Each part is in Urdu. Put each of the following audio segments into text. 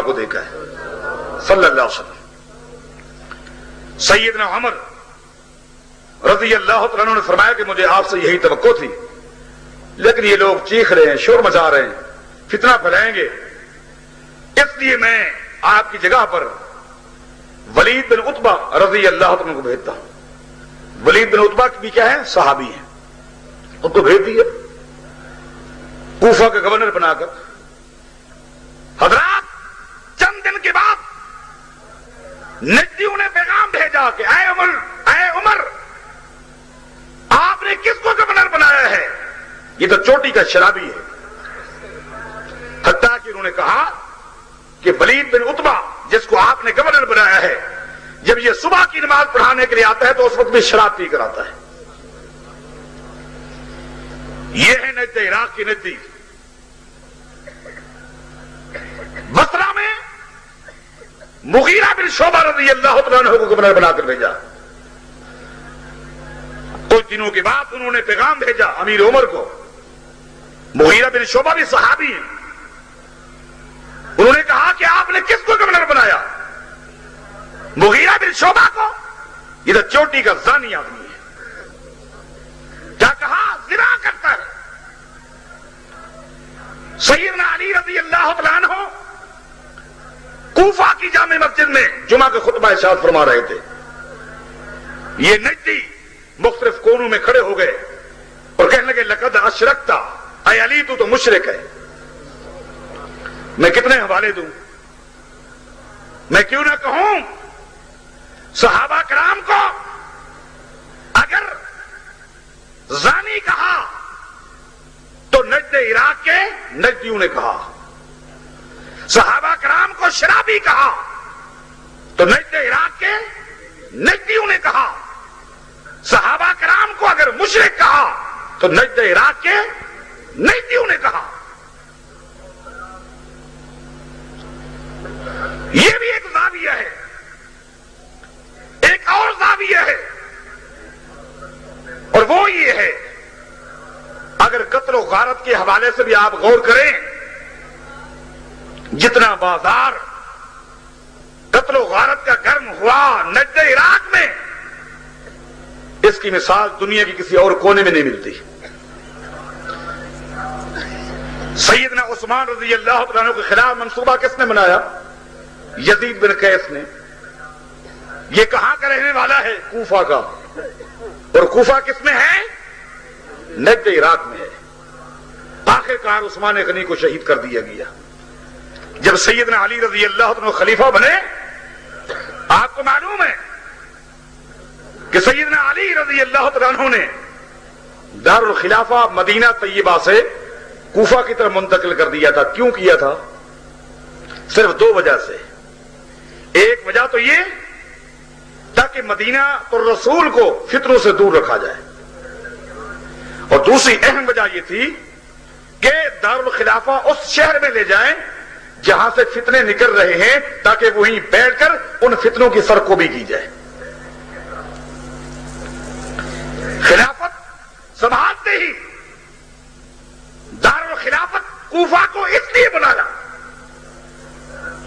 کو دیکھا ہے صلی اللہ علیہ وسلم۔ سیدنا عمر رضی اللہ تعالیٰ عنہ نے فرمایا کہ مجھے آپ سے یہی توقع تھی، لیکن یہ لوگ چیخ رہے ہیں، شور مچا رہے ہیں، فتنہ پھیلائیں گے، اس لیے میں آپ کی جگہ پر ولید بن عتبہ رضی اللہ عنہ کو بھیجتا ہوں۔ ولید بن عتبہ بھی کیا ہے؟ صحابی ہیں، ان کو بھیج دیے کوفہ کے گورنر بنا کر۔ حضرات چند دن کے بعد نجدیوں نے پیغام بھیجا کہ اے عمر آپ نے کس کو گورنر بنایا ہے؟ یہ تو چوٹی کا شرابی ہے۔ حتیٰ کہ انہوں نے کہا کہ ولید بن عتبہ جس کو آپ نے گورنر بنایا ہے، جب یہ صبح کی نماز پڑھانے کے لیے آتا ہے تو اس وقت بھی شراب پی کر آتا ہے۔ یہ ہے نجد عراق کی نجدی۔ بصرہ میں مغیرہ بن شعبہ رضی اللہ تعالیٰ عنہ کو گورنر بنا کر بھیجا۔ کچھ دنوں کے بعد انہوں نے پیغام بھیجا امیر عمر کو۔ مغیرہ بن شعبہ بھی صحابی ہیں، انہوں نے کہا کہ آپ نے کس کو گورنر بنایا؟ مغیرہ بن شعبہ کو؟ یہ تو چوٹی کا زانی آدمی ہے۔ کیا کہا؟ زنا کرتا ہے۔ سیدنا علی رضی اللہ تعالیٰ عنہ کوفہ کی جامع مسجد میں جمعہ کے خطبہ ارشاد فرما رہے تھے۔ یہ نجدی مختلف کونوں میں کھڑے ہو گئے اور کہنے لگے لقد اشرکتا، اے علی تو مشرک ہے۔ میں کتنے حوالے دوں؟ میں کیوں نہ کہوں صحابہ کرام کو اگر زانی کہا تو نجد عراق کے نجدیوں نے کہا، صحابہ کرام کو شرابی کہا تو نجد عراق کے نجدیوں نے کہا، صحابہ کرام کو اگر مشرک کہا تو نجد عراق کے نجدیوں نے کہا۔ یہ بھی ایک زاویہ ہے۔ ایک اور زاویہ ہے اور وہ یہ ہے، اگر قتل و غارت کے حوالے سے بھی آپ غور کریں، جتنا بازار قتل و غارت کا گرم ہوا نجد عراق میں، اس کی مثال دنیا کی کسی اور کونے میں نہیں ملتی۔ سیدنا عثمان رضی اللہ عنہ کے خلاف منصوبہ کس نے بنایا؟ یزید بن قیس نے۔ یہ کہاں کا رہنے والا ہے؟ کوفہ کا، اور کوفہ کس میں ہے؟ نجد عراق میں ہے۔ آخر کار عثمان غنی کو شہید کر دیا گیا۔ جب سیدنا علی رضی اللہ عنہ خلیفہ بنے، آپ کو معلوم ہے کہ سیدنا علی رضی اللہ عنہ نے دار الخلافہ مدینہ طیبہ سے کوفہ کی طرف منتقل کر دیا تھا۔ کیوں کیا تھا؟ صرف دو وجہ سے۔ ایک وجہ تو یہ تاکہ مدینہ الرسول کو فتنوں سے دور رکھا جائے، اور دوسری اہم وجہ یہ تھی کہ دارالخلافہ اس شہر میں لے جائیں جہاں سے فتنے نکل رہے ہیں، تاکہ وہیں بیٹھ کر ان فتنوں کی سرکوبی کی جائے۔ خلافت سنبھالتے ہی دارالخلافت کوفہ کو اس لیے بنایا،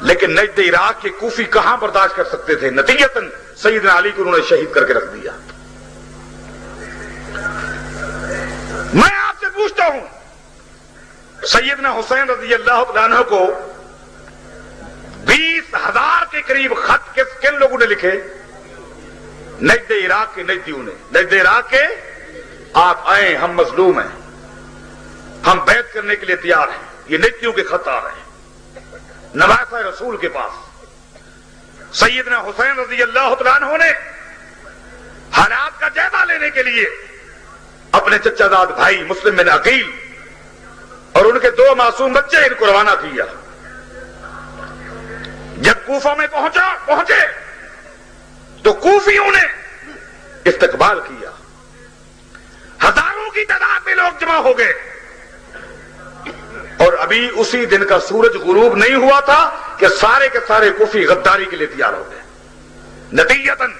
لیکن نجد عراق کے کوفی کہاں برداشت کر سکتے تھے؟ نتیجتاً سیدنا علی کو انہوں نے شہید کر کے رکھ دیا۔ میں آپ سے پوچھتا ہوں، سیدنا حسین رضی اللہ عنہ کو 20,000 کے قریب خط کن لوگوں نے لکھے؟ نجد عراق کے نجدیوں نے۔ نجد عراق کے آپ آئیں، ہم مظلوم ہیں، ہم بیعت کرنے کے لیے تیار ہیں۔ یہ نجدیوں کے خط آ رہے ہیں نواسہ رسول کے پاس۔ سیدنا حسین رضی اللہ عنہ نے حالات کا جائزہ لینے کے لیے اپنے چچا زاد بھائی مسلم بن عقیل اور ان کے 2 معصوم بچے ان کو روانہ کیا۔ جب کوفہ میں پہنچے تو کوفیوں نے استقبال کیا، ہزاروں کی تعداد میں لوگ جمع ہو گئے، اور ابھی اسی دن کا سورج غروب نہیں ہوا تھا کہ سارے کے سارے کوفی غداری کے لیے تیار ہو گئے۔ نتیجتاً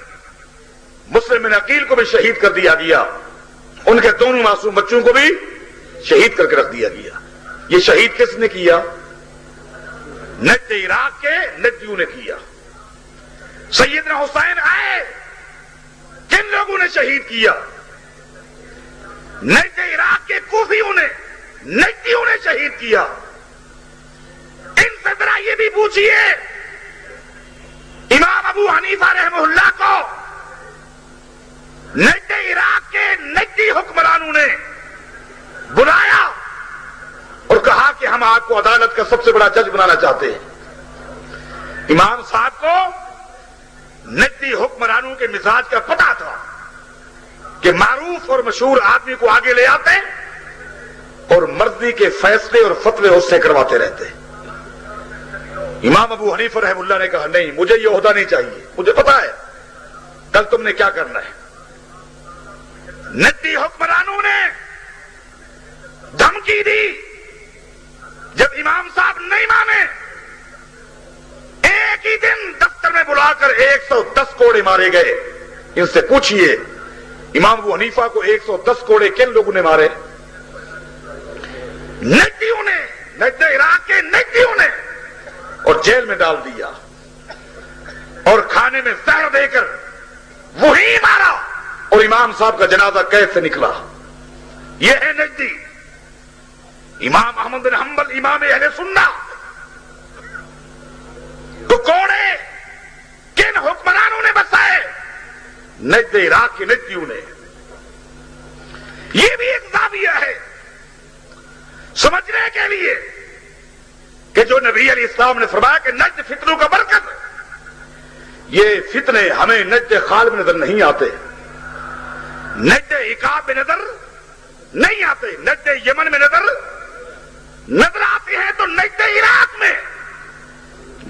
مسلم بن عقیل کو بھی شہید کر دیا گیا، ان کے دونوں معصوم بچوں کو بھی شہید کر کے رکھ دیا گیا۔ یہ شہید کس نے کیا؟ نجد عراق کے نجدیوں نے کیا. سیدنا حسین آئے، کن لوگوں نے شہید کیا؟ نجد عراق کے کوفیوں نے، نجدیوں نے شہید کیا. ان سے ذرا یہ بھی پوچھئے امام ابو حنیفہ رحمہ اللہ کو نجد عراق کے نجدی حکمرانوں نے بلایا اور کہا کہ ہم آپ کو عدالت کا سب سے بڑا جج بنانا چاہتے ہیں. امام صاحب کو نجدی حکمرانوں کے مزاج کا پتہ تھا کہ معروف اور مشہور آدمی کو آگے لے آتے اور مرضی کے فیصلے اور فتوے اس سے کرواتے رہتے. امام ابو حنیفہ رحمہ اللہ نے کہا نہیں، مجھے یہ عہدہ نہیں چاہیے، مجھے پتا ہے کل تم نے کیا کرنا ہے. نجدی حکمرانوں نے دھمکی دی، جب امام صاحب نہیں مانے ایک ہی دن دفتر میں بلا کر 110 کوڑے مارے گئے. ان سے پوچھئے امام ابو حنیفہ کو 110 کوڑے کن لوگوں نے مارے؟ نجدیوں نے، نجد عراق کے نجدیوں نے، اور جیل میں ڈال دیا اور کھانے میں زہر دے کر وہی مارا اور امام صاحب کا جنازہ قید سے نکلا. یہ ہے نجدی. امام احمد بن حنبل امام اہل سنت تو کوڑے کن حکمرانوں نے بسائے؟ نجد عراق کے نجدیوں نے. یہ بھی ایک زاویہ ہے سمجھنے کے لیے کہ جو نبی علیہ السلام نے فرمایا کہ نجد فتنوں کا مرکز، یہ فتنے ہمیں نجد خال میں نظر نہیں آتے، نجد عقاب میں نظر نہیں آتے، نجد یمن میں نظر آتے ہیں تو نجد عراق میں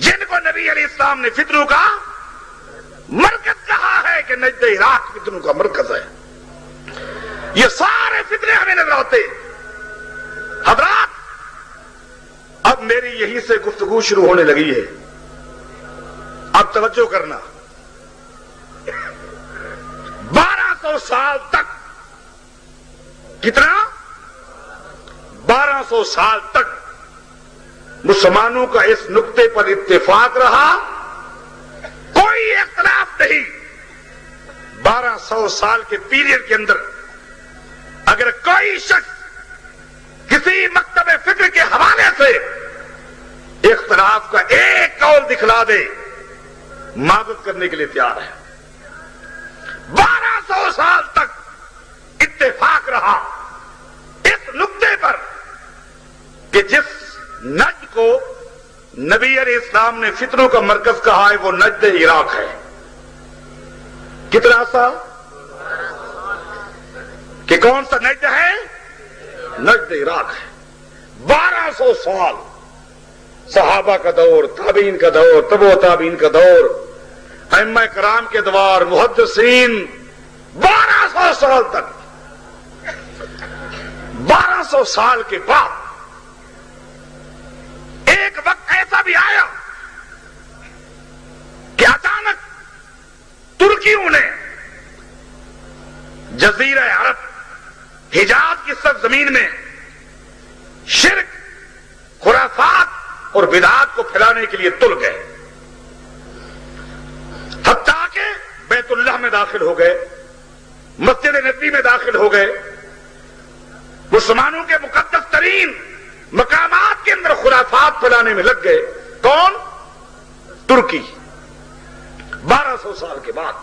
جن کو نبی علیہ السلام نے فتنوں کا مرکز کہا ہے کہ نجد عراق فتنوں کا مرکز ہے، یہ سارے فتنے ہمیں نظر آتے. حضرات اب میری یہیں سے گفتگو شروع ہونے لگی ہے، اب توجہ کرنا. 1200 سال تک، کتنا؟ 1200 سال تک مسلمانوں کا اس نقطے پر اتفاق رہا، کوئی اختلاف نہیں. 1200 سال کے پیریڈ کے اندر اگر کوئی شخص کسی مکتب فکر کے حوالے سے اختلاف کا ایک قول دکھلا دے، معذرت کرنے کے لیے تیار ہے. 1200 سال تک اتفاق رہا اس نقطے پر کہ جس نجد کو نبی علیہ السلام نے فتنوں کا مرکز کہا ہے وہ نجد عراق ہے. کتنا سا کہ کون سا نجد ہے؟ نجد عراق ہے. 1200 سال صحابہ کا دور، تابعین کا دور، تبع تابعین کا دور، ائمہ کرام کے دوار، محدثین، 1200 سال تک. 1200 سال کے بعد ایک وقت ایسا بھی آیا کہ اچانک ترکیوں نے جزیرہ عرب، حجاز کی سرزمین میں شرک، خرافات اور بدعات کو پھیلانے کے لیے تل گئے، حتیٰ کہ بیت اللہ میں داخل ہو گئے، مسجد نبوی میں داخل ہو گئے، مسلمانوں کے مقدس ترین مقامات کے اندر خرافات پھیلانے میں لگ گئے. کون؟ ترکی. 1200 سال کے بعد